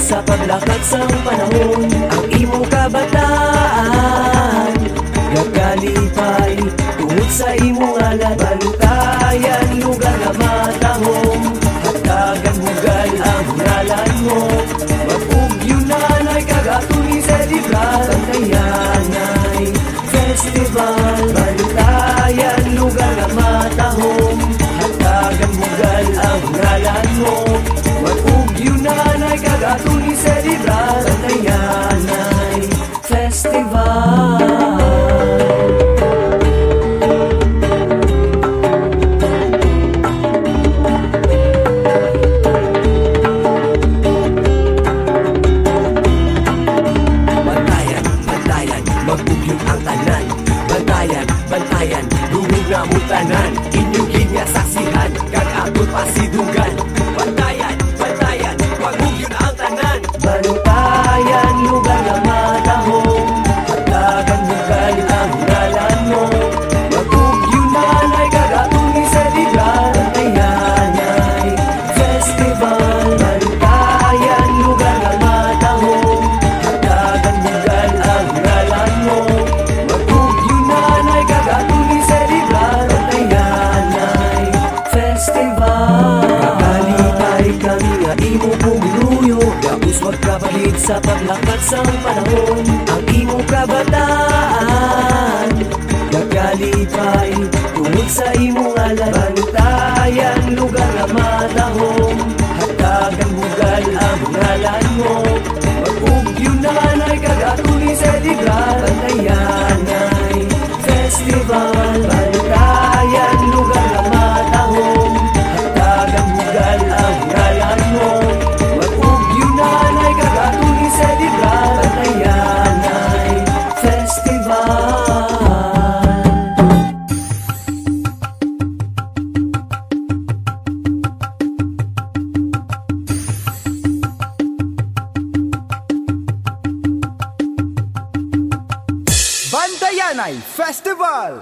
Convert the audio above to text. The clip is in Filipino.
sa paglakad sang panahon. Ang imong kabataan gagalipay tungod sa imong alat. Bantayan lugar nga matahom, hatagan bugal ang ngalan mo. Mag-ugyunan ay kagatuni sa librar. Bantayan ay festival. Bantayan lugar nga matahom, hatagan bugal ang ngalan mo. Mag-ugyunan ay kagatuni sa librar. Bantayan ay festival. Mag-ugyon ang tanan. Bantayan, bantayan, lungog na mutanan. Inyong ginyasaksihan, kag atot pasidugan. Bantayan, bantayan, mag-ugyon ang tanan. Bantayan, lugar na matahom, hatagan bugal ang ngalan mo. Mag-ugyunan ay kagatuni sa librar. Bantayan ay festival. Bantayan, lugar na matahom, hatagan bugal ang ngalan mo. Mag-ugyunan ay kagatuni sa librar. Bantayan ay festival. Kakalipay kami nga imo pumuluyo, gabus magkapagid sa paglakad sang panahon. Ang imo kabataan gagalipay tungod sa imong alat. Bantayan lugar nga matahom, hatagan bugal ang ngalan mo. Mag-ugyunan ay kagatuni sa librar. Bantayan ay festival. Bantayan lugar nga matahom, hatagan bugal ang ngalan mo. Mag-ugyunan ay kagatuni sa librar. Bantayan ay festival. Bantayan ay Festival!